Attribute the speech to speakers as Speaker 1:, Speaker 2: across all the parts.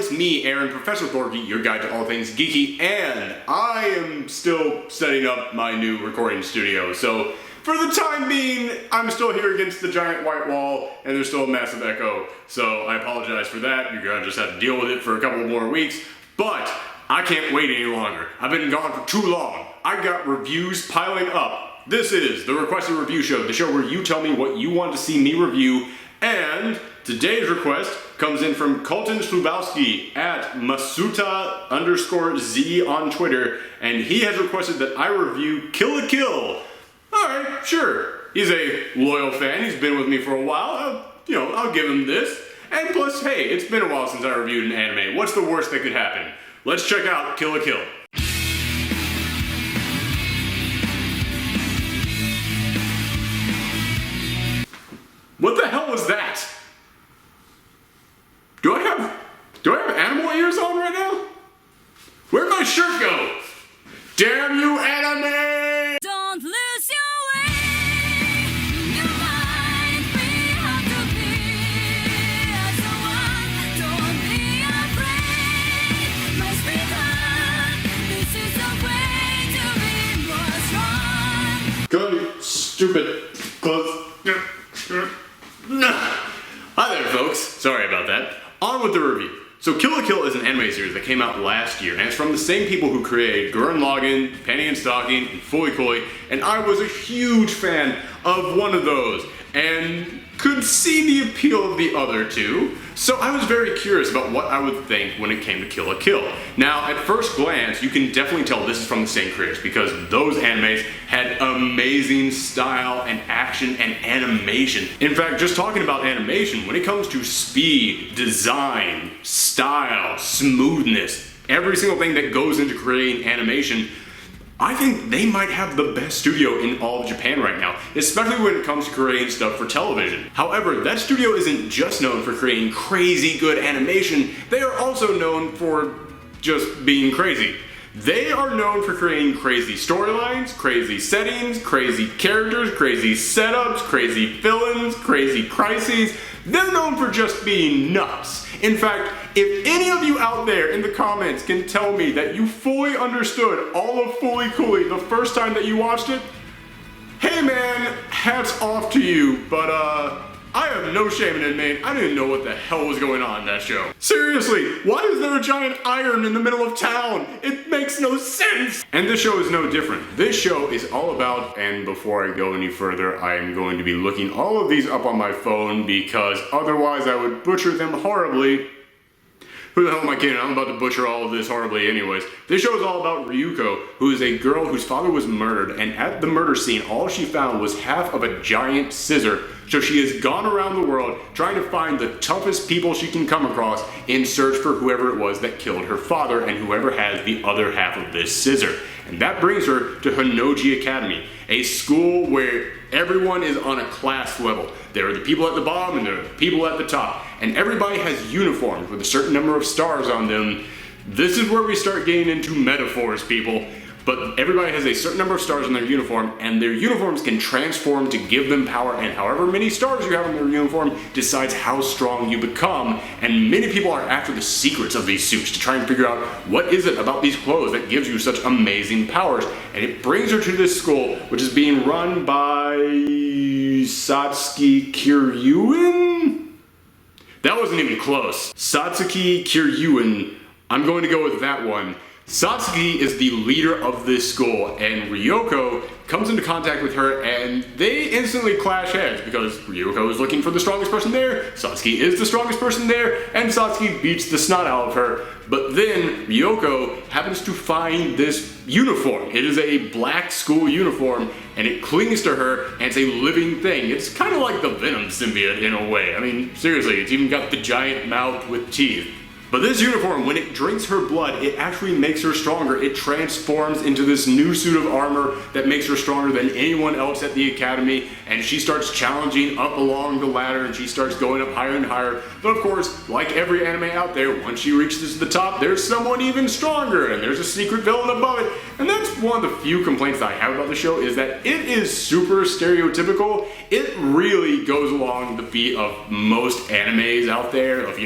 Speaker 1: it's me, Aaron, Professor Thorky, your guide to all things geeky, and I am still setting up my new recording studio, so for the time being, I'm still here against the giant white wall, and there's still a massive echo, so I apologize for that. You're gonna just have to deal with it for a couple more weeks, but I can't wait any longer. I've been gone for too long. I got reviews piling up. This is the Requested Review Show, the show where you tell me what you want to see me review, and today's request comes in from Colton Slubowski at Masuta_Z on Twitter, and he has requested that I review Kill la Kill. Alright, sure. He's a loyal fan, he's been with me for a while, I'll give him this. And plus, hey, it's been a while since I reviewed an anime. What's the worst that could happen? Let's check out Kill la Kill. What the hell was that? Do I have animal ears on right now? Where'd my shirt go? Damn you, anime!
Speaker 2: Don't lose your way. You might be hard to be as the one. Don't be afraid, my sweetheart. This is the way to be more strong.
Speaker 1: Go, you stupid clothes. Hi there, folks. Sorry about that. On with the review. So Kill la Kill is an anime series that came out last year, and it's from the same people who created Gurren Lagann, Penny and Stocking, and Fully Cooley, and I was a huge fan of one of those, and could see the appeal of the other two, so I was very curious about what I would think when it came to Kill la Kill. Now, at first glance, you can definitely tell this is from the same creators, because those animes had amazing style and action and animation. In fact, just talking about animation, when it comes to speed, design, style, smoothness, every single thing that goes into creating animation, I think they might have the best studio in all of Japan right now, especially when it comes to creating stuff for television. However, that studio isn't just known for creating crazy good animation, they are also known for just being crazy. They are known for creating crazy storylines, crazy settings, crazy characters, crazy setups, crazy villains, crazy crises. They're known for just being nuts. In fact, if any of you out there in the comments can tell me that you fully understood all of Fully Cooley the first time that you watched it, hey man, hats off to you, but I have no shame in admitting I didn't know what the hell was going on in that show. Seriously, why is there a giant iron in the middle of town? It makes no sense! And this show is no different. This show is all about, and before I go any further, I am going to be looking all of these up on my phone because otherwise I would butcher them horribly. Who the hell am I kidding? I'm about to butcher all of this horribly anyways. This show is all about Ryuko, who is a girl whose father was murdered, and at the murder scene, all she found was half of a giant scissor. So she has gone around the world trying to find the toughest people she can come across in search for whoever it was that killed her father and whoever has the other half of this scissor. And that brings her to Honnouji Academy, a school where everyone is on a class level. There are the people at the bottom and there are the people at the top. And everybody has uniforms with a certain number of stars on them. This is where we start getting into metaphors, people. But everybody has a certain number of stars on their uniform, and their uniforms can transform to give them power, and however many stars you have on their uniform decides how strong you become. And many people are after the secrets of these suits to try and figure out what is it about these clothes that gives you such amazing powers. And it brings her to this school, which is being run by Satsuki Kiryuin? That wasn't even close. Satsuki Kiryuin. I'm going to go with that one. Satsuki is the leader of this school, and Ryoko comes into contact with her, and they instantly clash heads because Ryoko is looking for the strongest person there, Satsuki is the strongest person there, and Satsuki beats the snot out of her. But then Ryoko happens to find this uniform. It is a black school uniform, and it clings to her, and it's a living thing. It's kind of like the Venom symbiote in a way. I mean, seriously, it's even got the giant mouth with teeth. But this uniform, when it drinks her blood, it actually makes her stronger. It transforms into this new suit of armor that makes her stronger than anyone else at the academy, and she starts challenging up along the ladder, and she starts going up higher and higher. But of course, like every anime out there, once she reaches the top, there's someone even stronger, and there's a secret villain above it. And that's one of the few complaints that I have about the show, is that it is super stereotypical. It really goes along the beat of most animes out there, of,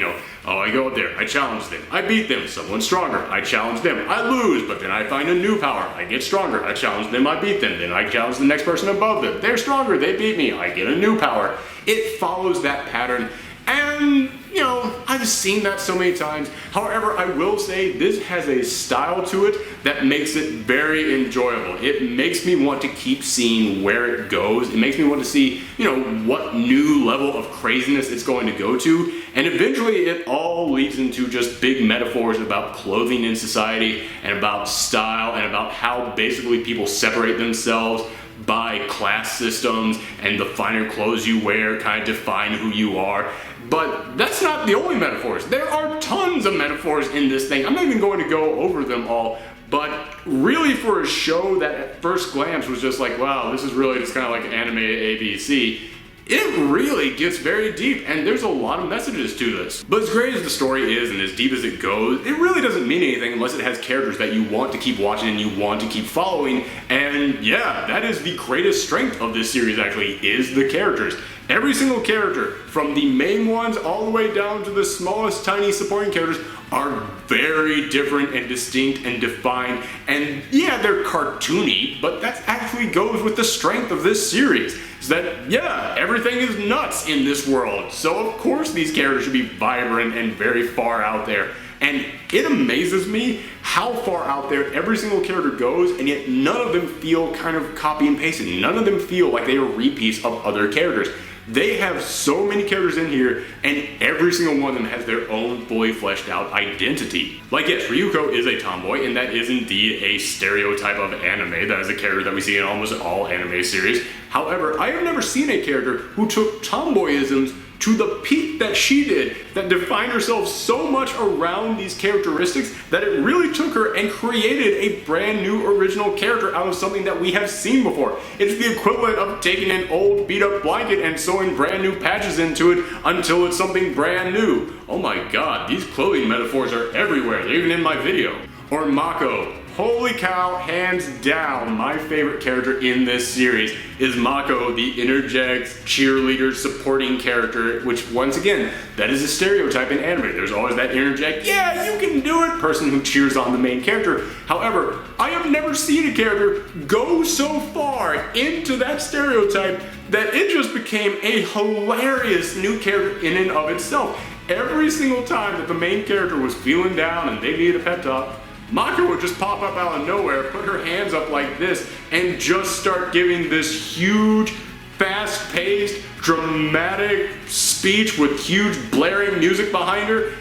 Speaker 1: Oh, I go up there, I challenge them, I beat them, someone stronger, I challenge them, I lose, but then I find a new power, I get stronger, I challenge them, I beat them, then I challenge the next person above them, they're stronger, they beat me, I get a new power. It follows that pattern, and you know, I've seen that so many times. However, I will say this has a style to it that makes it very enjoyable. It makes me want to keep seeing where it goes. It makes me want to see, you know, what new level of craziness it's going to go to. And eventually it all leads into just big metaphors about clothing in society and about style and about how basically people separate themselves by class systems, and the finer clothes you wear kind of define who you are. But that's not the only metaphors. There are tons of metaphors in this thing. I'm not even going to go over them all, but really for a show that at first glance was just like, wow, this is really just kind of like anime ABC, it really gets very deep, and there's a lot of messages to this. But as great as the story is and as deep as it goes, it really doesn't mean anything unless it has characters that you want to keep watching and you want to keep following. And yeah, that is the greatest strength of this series actually, is the characters. Every single character, from the main ones all the way down to the smallest tiny supporting characters, are very different and distinct and defined. And yeah, they're cartoony, but that actually goes with the strength of this series. Is that, yeah, everything is nuts in this world. So of course these characters should be vibrant and very far out there. And it amazes me how far out there every single character goes, and yet none of them feel kind of copy and pasted. None of them feel like they are repeats of other characters. They have so many characters in here, and every single one of them has their own fully fleshed out identity. Like yes, Ryuko is a tomboy, and that is indeed a stereotype of anime. That is a character that we see in almost all anime series. However, I have never seen a character who took tomboyisms to the peak that she did, that defined herself so much around these characteristics that it really took her and created a brand new original character out of something that we have seen before. It's the equivalent of taking an old beat up blanket and sewing brand new patches into it until it's something brand new. Oh my god, these clothing metaphors are everywhere, they're even in my video. Or Mako. Holy cow, hands down, my favorite character in this series is Mako, the interject, cheerleader, supporting character, which once again, that is a stereotype in anime. There's always that interject, yeah, you can do it, person who cheers on the main character. However, I have never seen a character go so far into that stereotype that it just became a hilarious new character in and of itself. Every single time that the main character was feeling down and they needed a pep talk, Mako would just pop up out of nowhere, put her hands up like this, and just start giving this huge, fast-paced, dramatic speech with huge blaring music behind her.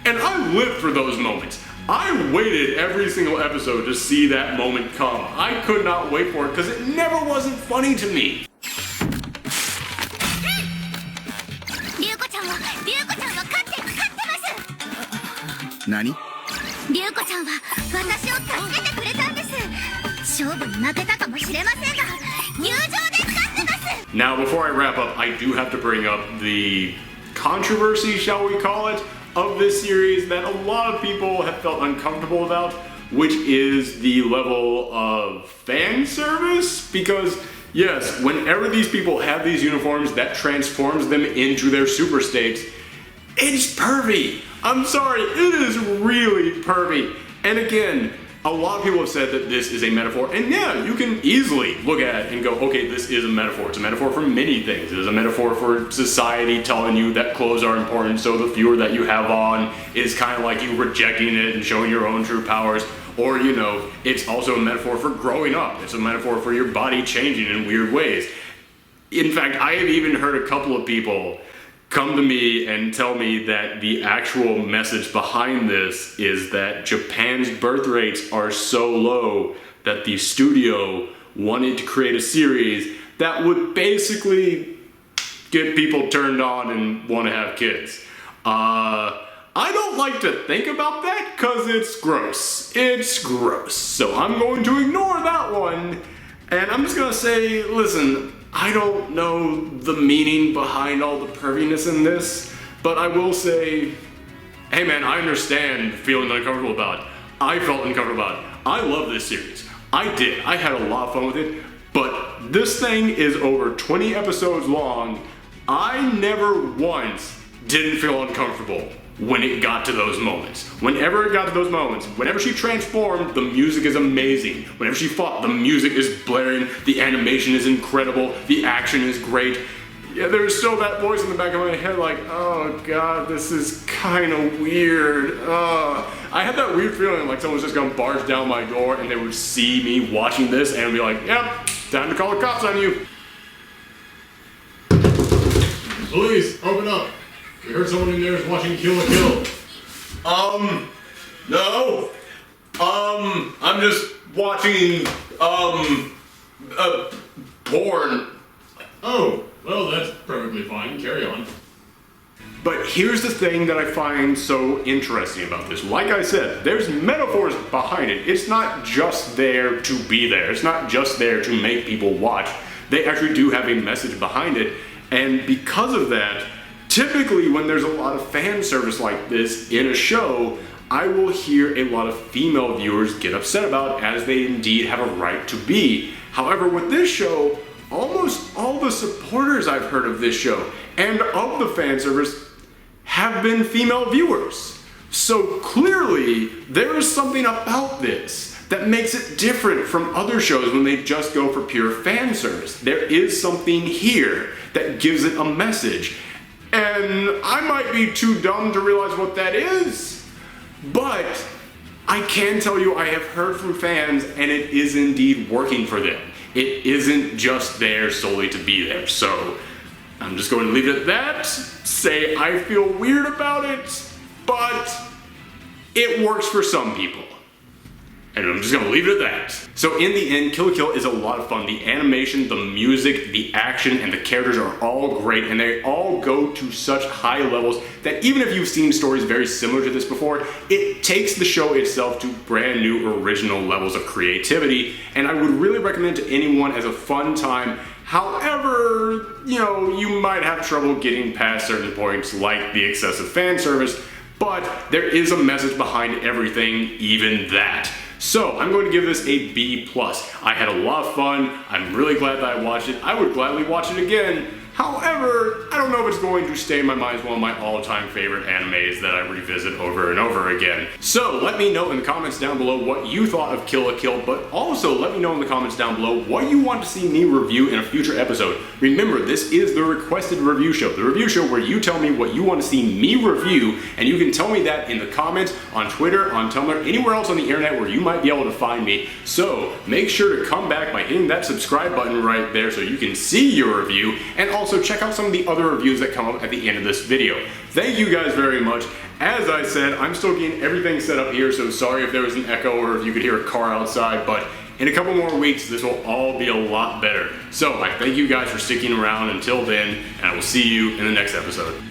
Speaker 1: And I lived for those moments. I waited every single episode to see that moment come. I could not wait for it because it never wasn't funny to me.
Speaker 2: リュウコちゃんは勝ってます。
Speaker 3: 何？
Speaker 2: リュウコちゃんは私を助けてくれたんです。勝負に負けたかもしれませんが、友情で勝ってます。
Speaker 1: Now, before I wrap up, I do have to bring up the controversy, shall we call it, of this series that a lot of people have felt uncomfortable about, which is the level of fan service. Because yes, whenever these people have these uniforms, that transforms them into their super states. It's pervy. I'm sorry, it is really pervy. And again, a lot of people have said that this is a metaphor, and yeah, you can easily look at it and go, okay, this is a metaphor. It's a metaphor for many things. It is a metaphor for society telling you that clothes are important, so the fewer that you have on is kind of like you rejecting it and showing your own true powers. Or, you know, it's also a metaphor for growing up. It's a metaphor for your body changing in weird ways. In fact, I have even heard a couple of people come to me and tell me that the actual message behind this is that Japan's birth rates are so low that the studio wanted to create a series that would basically get people turned on and want to have kids. I don't like to think about that because it's gross. It's gross. So I'm going to ignore that one, and I'm just gonna say, listen, I don't know the meaning behind all the perviness in this, but I will say, hey man, I understand feeling uncomfortable about it. I felt uncomfortable about it. I love this series. I did. I had a lot of fun with it, but this thing is over 20 episodes long. I never once didn't feel uncomfortable when it got to those moments. Whenever it got to those moments, whenever she transformed, the music is amazing. Whenever she fought, the music is blaring, the animation is incredible, the action is great. Yeah, there's still that voice in the back of my head like, oh god, this is kind of weird. I had that weird feeling like someone's just gonna barge down my door and they would see me watching this and be like, yep, time to call the cops on you.
Speaker 3: Please, open up. We heard someone in there is watching Kill la Kill.
Speaker 1: No. I'm just watching, porn.
Speaker 3: Oh, well, that's perfectly fine. Carry on.
Speaker 1: But here's the thing that I find so interesting about this. Like I said, there's metaphors behind it. It's not just there to be there. It's not just there to make people watch. They actually do have a message behind it. And because of that, typically when there's a lot of fan service like this in a show, I will hear a lot of female viewers get upset about, as they indeed have a right to be. However, with this show, almost all the supporters I've heard of this show and of the fan service have been female viewers. So clearly, there is something about this that makes it different from other shows when they just go for pure fan service. There is something here that gives it a message. And I might be too dumb to realize what that is, but I can tell you I have heard from fans and it is indeed working for them. It isn't just there solely to be there. So I'm just going to leave it at that, say I feel weird about it, but it works for some people. And I'm just gonna leave it at that. So in the end, Kill la Kill is a lot of fun. The animation, the music, the action, and the characters are all great, and they all go to such high levels that even if you've seen stories very similar to this before, it takes the show itself to brand new, original levels of creativity, and I would really recommend to anyone as a fun time. However, you might have trouble getting past certain points like the excessive fan service, but there is a message behind everything, even that. So I'm going to give this a B+. I had a lot of fun. I'm really glad that I watched it. I would gladly watch it again. However, I don't know if it's going to stay in my mind as one of my all-time favorite animes that I revisit over and over again. So let me know in the comments down below what you thought of Kill la Kill, but also let me know in the comments down below what you want to see me review in a future episode. Remember, this is the requested review show, the review show where you tell me what you want to see me review, and you can tell me that in the comments, on Twitter, on Tumblr, anywhere else on the internet where you might be able to find me. So make sure to come back by hitting that subscribe button right there so you can see your review, and also check out some of the other reviews that come up at the end of this video. Thank you guys very much. As I said, I'm still getting everything set up here, so sorry if there was an echo or if you could hear a car outside, but in a couple more weeks, this will all be a lot better. So I thank you guys for sticking around until then, and I will see you in the next episode.